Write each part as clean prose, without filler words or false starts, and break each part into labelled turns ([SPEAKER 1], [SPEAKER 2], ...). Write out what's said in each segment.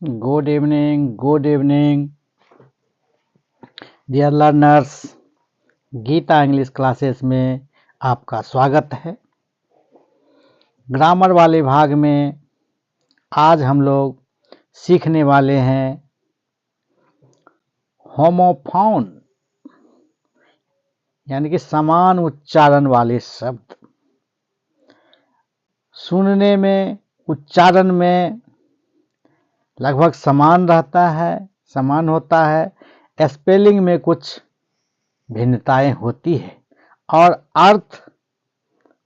[SPEAKER 1] good evening, dear learners. Geeta English classes में आपका स्वागत है। ग्रामर वाले भाग में आज हम लोग सीखने वाले हैं होमोफोन, यानी कि समान उच्चारण वाले शब्द। सुनने में, उच्चारण में लगभग समान रहता है, समान होता है। स्पेलिंग में कुछ भिन्नताएं होती है और अर्थ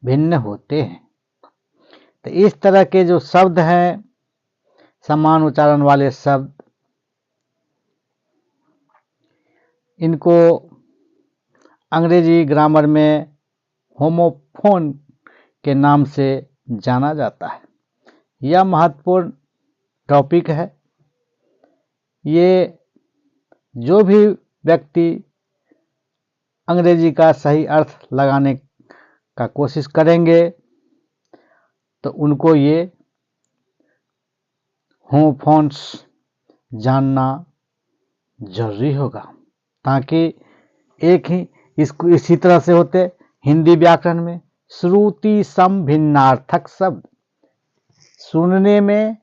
[SPEAKER 1] भिन्न होते हैं। तो इस तरह के जो शब्द हैं, समान उच्चारण वाले शब्द, इनको अंग्रेजी ग्रामर में होमोफोन के नाम से जाना जाता है। यह महत्वपूर्ण टॉपिक है। ये जो भी व्यक्ति अंग्रेजी का सही अर्थ लगाने का कोशिश करेंगे तो उनको ये होमोफोन्स जानना जरूरी होगा, ताकि एक ही इसको इसी तरह से होते हिंदी व्याकरण में श्रुति सम भिन्नार्थक शब्द सुनने में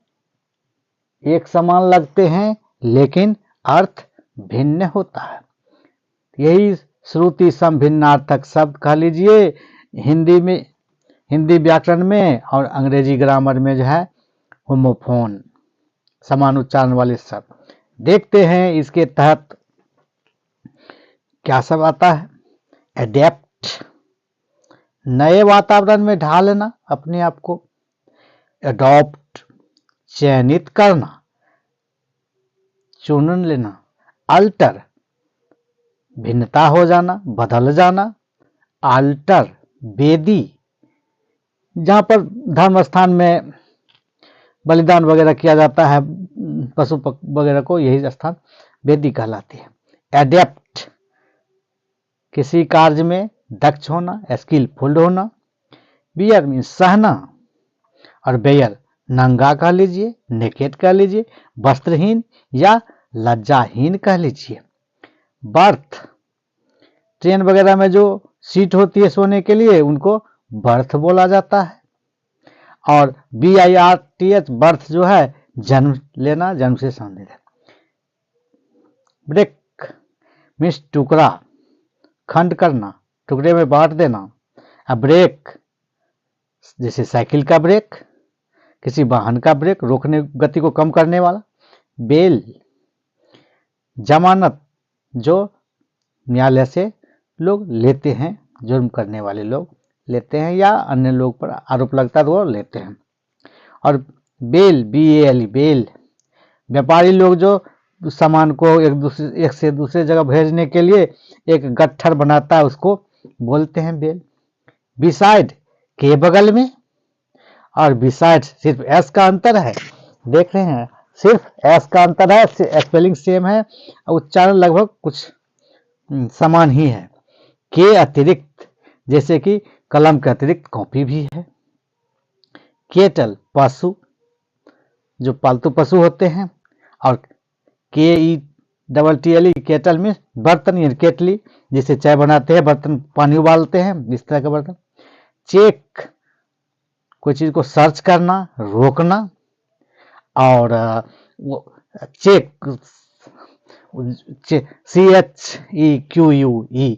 [SPEAKER 1] एक समान लगते हैं लेकिन अर्थ भिन्न होता है। यही श्रुति सम भिन्नार्थक शब्द कह लीजिए हिंदी में, हिंदी व्याकरण में, और अंग्रेजी ग्रामर में जो है होमोफोन, समान उच्चारण वाले शब्द। देखते हैं इसके तहत क्या सब आता है। एडेप्ट, नए वातावरण में ढालना अपने आप को। एडॉप्ट, चयनित करना, चुन लेना। अल्टर, भिन्नता हो जाना, बदल जाना। आल्टर, वेदी, जहाँ पर धर्म स्थान में बलिदान वगैरह किया जाता है पशु वगैरह को, यही स्थान वेदी कहलाती है। एडेप्ट, किसी कार्य में दक्ष होना, स्किलफुल होना। बियर मीन्स सहना, और बेयर नंगा कह लीजिए, नेकेड कह लीजिए, वस्त्रहीन या लज्जाहीन कह लीजिए। बर्थ, ट्रेन वगैरह में जो सीट होती है सोने के लिए उनको बर्थ बोला जाता है। और BIRTH, बर्थ जो है जन्म लेना, जन्म से संबंधित है। ब्रेक मीन्स टुकड़ा, खंड करना, टुकड़े में बांट देना। ब्रेक जैसे साइकिल का ब्रेक, किसी वाहन का ब्रेक, रोकने गति को कम करने वाला। बेल, जमानत, जो न्यायालय से लोग लेते हैं, जुर्म करने वाले लोग लेते हैं या अन्य लोग पर आरोप लगता है तो वो लेते हैं। और बेल, BAL, बेल, व्यापारी लोग जो सामान को एक से दूसरे जगह भेजने के लिए एक गट्ठर बनाता है उसको बोलते हैं बेल। बिसाइड, के बगल में, और बिसाइड सिर्फ एस का अंतर है, देख रहे हैं, सिर्फ एस का अंतर है, स्पेलिंग सेम है, उच्चारण लगभग कुछ समान ही है। के अतिरिक्त, जैसे कि कलम के अतिरिक्त कॉपी भी है। केटल, पशु, जो पालतू पशु होते हैं। और KETTLE, केटल में बर्तन, या केटली, जिससे चाय बनाते हैं, बर्तन पानी उबालते हैं, इस तरह का बर्तन। चेक, कोई चीज को सर्च करना, रोकना। और चेक, CHEQUE,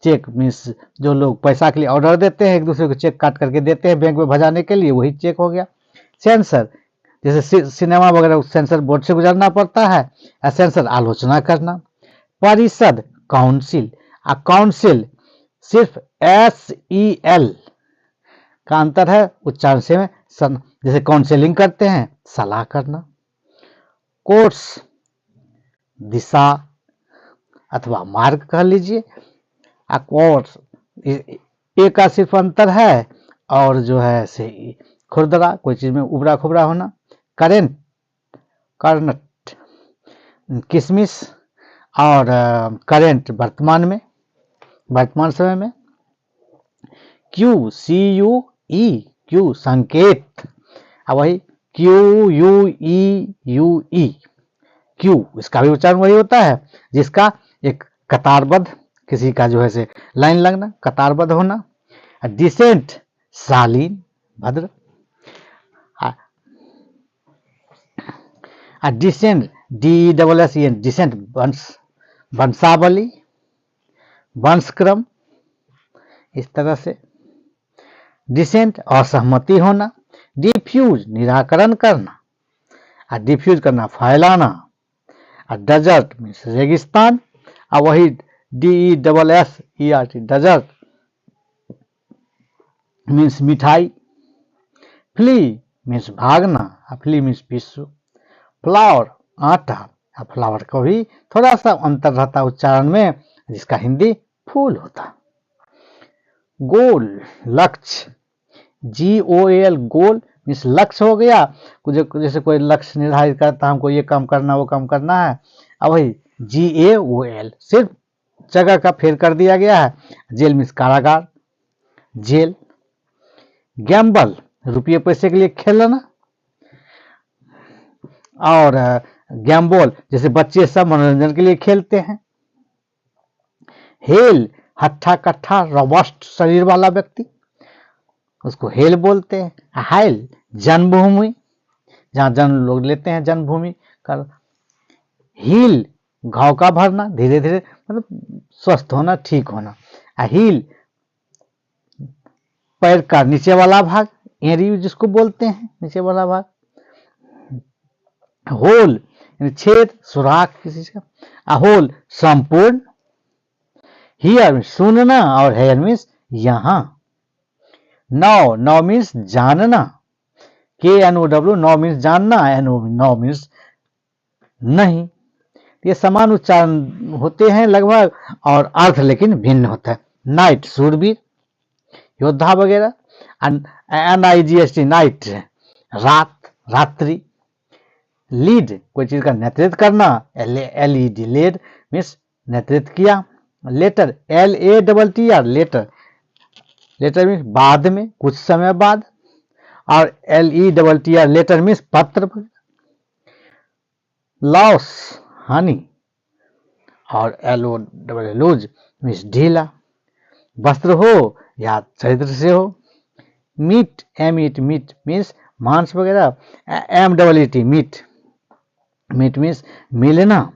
[SPEAKER 1] चेक मीन्स जो लोग पैसा के लिए ऑर्डर देते हैं, एक दूसरे को चेक काट करके देते हैं बैंक में भजाने के लिए, वही चेक हो गया। सेंसर, जैसे सिनेमा वगैरह सेंसर बोर्ड से गुजरना पड़ता है, सेंसर आलोचना करना। परिषद, काउंसिल, काउंसिल सिर्फ SEL का अंतर है, उच्चारण से में जैसे काउंसलिंग करते हैं, सलाह करना। कोर्स, दिशा अथवा मार्ग कह लीजिए। कोर्स, ए का सिर्फ अंतर है, और जो है से खुरदरा, कोई चीज में उबरा खुबरा होना। करेंट, कर्नट, किशमिश, और करेंट वर्तमान में, वर्तमान समय में। CUE, क्यू, संकेत, वही QUEUE, क्यू, इसका भी उच्चारण वही होता है जिसका एक कतारबद्ध, किसी का जो है से लाइन लगना, कतारबद्ध होना। डिसेंट, शालीन, भद्र। डिसेंट, DESSENT, डिसेंट, वंशावली, वंशक्रम, इस तरह से। डिसेंट, असहमति होना। डिफ्यूज, निराकरण करना। डिफ्यूज करना, फैलाना। डेजर्ट मीन्स रेगिस्तान। और वही DESSERT, डेजर्ट मीन्स मिठाई। फ्ली मीन्स भागना, फ्ली मीन्स विश्व। फ्लावर, आटा। फ्लावर को भी थोड़ा सा अंतर रहता उच्चारण में, जिसका हिंदी फूल होता। गोल, लक्ष्य, GOAL, गोल मीन्स लक्ष्य हो गया। जैसे कोई लक्ष्य निर्धारित करता, हमको ये काम करना, वो काम करना है। अब वही GAOL, सिर्फ जगह का फेर कर दिया गया है। जेल मीन्स कारागार, जेल। गैम्बल, रुपये पैसे के लिए खेलना। और गैम्बॉल, जैसे बच्चे सब मनोरंजन के लिए खेलते हैं। हेल, हट्ठा कट्ठा रोबस्ट शरीर वाला व्यक्ति, उसको हेल बोलते हैं। हाइल, जन्मभूमि, जहां जन्म लोग लेते हैं, जन्मभूमि का। हील, घाव का भरना, धीरे धीरे मतलब स्वस्थ होना, ठीक होना। हील, पैर का नीचे वाला भाग, एरी जिसको बोलते हैं, नीचे वाला भाग। होल, छेद, सुराख किसी का। होल, संपूर्ण। हियर सुनना, और हेयर मीन्स यहां। नौ, नौ मीन्स जानना। KNOW, नौ मीन्स जानना। नौ मीन्स नहीं। ये समान उच्चारण होते हैं लगभग, और अर्थ लेकिन भिन्न होता है। नाइट, सूरवीर, योद्धा वगैरह। NIGHT, नाइट, रात, रात्रि। लीड, कोई चीज का नेतृत्व करना। LED, लेड मीन्स नेतृत्व किया। Letter, LATTR, letter, letter means बाद में, कुछ समय बाद। और LETTR, लेटर मीन्स पत्र। लॉस, हानि। और LOL, लूज मीन्स ढीला। वस्त्र हो या चरित्र से हो। मीट, MEAT, मीट मीन्स मांस वगैरह। MEET, मीट, मीट मीन्स मिलना।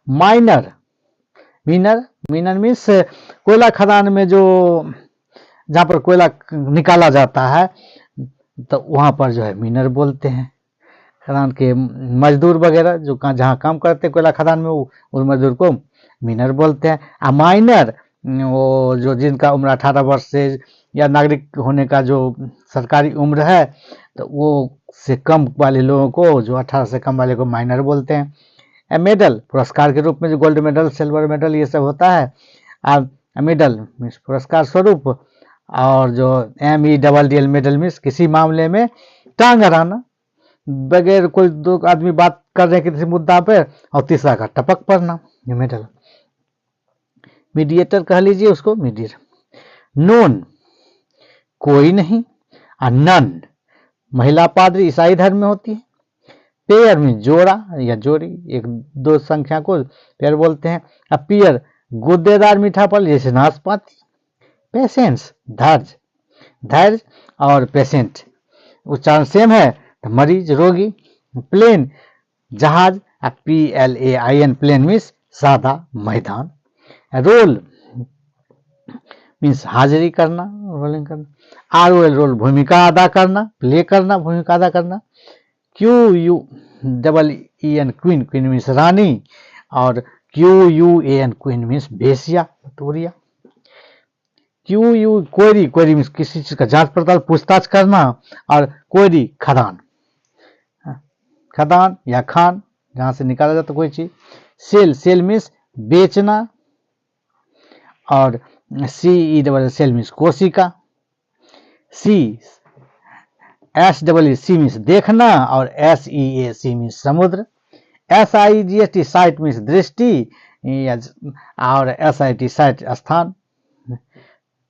[SPEAKER 1] माइनर, मीनर, मीनर मीन्स कोयला खदान में जो, जहां पर कोयला निकाला जाता है, तो वहां पर जो है मीनर बोलते हैं। खदान के मजदूर वगैरह जो जहाँ काम करते हैं कोयला खदान में, उस मजदूर को मीनर बोलते हैं। माइनर, वो जो जिनका उम्र 18 वर्ष से या नागरिक होने का जो सरकारी उम्र है, तो वो से कम वाले लोगों को, जो 18 से कम वाले को माइनर बोलते हैं। मेडल, पुरस्कार के रूप में जो गोल्ड मेडल, सिल्वर मेडल, ये सब होता है। मेडल मीन्स पुरस्कार स्वरूप। और जो MEDDL, मेडल मीन्स किसी मामले में टांग अड़ाना, बगैर कोई दो आदमी बात कर रहे हैं किसी मुद्दा पर, और तीसरा का टपक पड़ना, ये मेडल। मीडिएटर कह लीजिए उसको, मीडिएटर। नोन, कोई नहीं। नन, महिला पादरी ईसाई धर्म में होती है। पेयर में जोड़ा या जोड़ी, एक दो संख्या को पेयर बोलते हैं। पियर, गुद्देदार मीठा फल, जैसे नाशपाती। पेशेंस, धैर्य, धैर्य। और पेशेंट उच्चारण सेम है, तो मरीज, रोगी। प्लेन, जहाज। PLAIN, प्लेन मीन्स सादा, मैदान। रोल मीन्स हाजिरी करना, रोलिंग करना। ROL, रोल, भूमिका अदा करना, प्ले करना, भूमिका अदा करना। QUEEN, क्वीन, क्वीन मीन्स रानी। और QUAN, क्वीन मीन्स बेसिया, तोरिया। क्वेरी, क्वेरी मीन्स किसी चीज का जांच पड़ताल, पूछताछ करना। और क्वेरी, खदान, खदान या खान, जहां से निकाला जाता कोई चीज। सेल, सेल मीन्स बेचना। और CEL, सेल मीन्स कोशिका। SEE, सी मीन्स देखना। और SEAC मीन्स समुद्र। SIGHT, साइट मीन्स दृष्टि। और SIT, साइट, स्थान।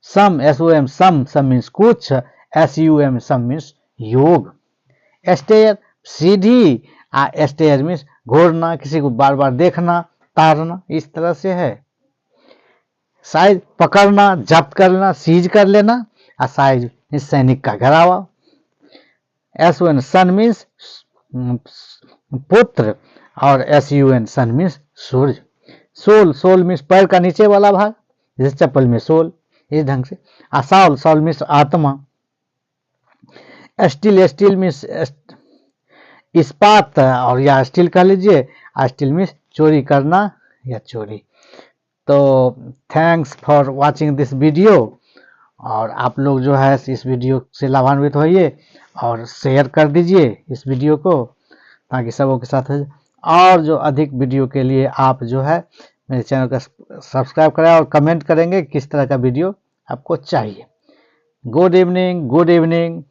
[SPEAKER 1] सम, SOM, सम मीन्स कुछ। SUM, सम मीन्स योग। स्टेयर, सीढ़ी स्टेयर मीन्स घोरना, किसी को बार बार देखना, तारना, इस तरह से है। साइज पकड़ना, जब्त कर लेना, सीज कर लेना। और साइज सैनिक का घरावा। SON सन मीन्स पुत्र, और SUN सन मीन्स सूर्य। सोल, सोल मीन्स पैर का नीचे वाला भाग, जैसे चप्पल में सोल, इस ढंग से। साउल, साउल मीन्स आत्मा। स्टील, स्टील मीन्स इस्पात, और या स्टील कह लीजिए। स्टील मीन्स चोरी करना या चोरी। तो thanks for watching this video. और आप लोग जो है इस वीडियो से लाभान्वित होइए और शेयर कर दीजिए इस वीडियो को, ताकि सबों के साथ हो। और जो अधिक वीडियो के लिए आप जो है मेरे चैनल का सब्सक्राइब करें और कमेंट करेंगे किस तरह का वीडियो आपको चाहिए। Good evening, good evening.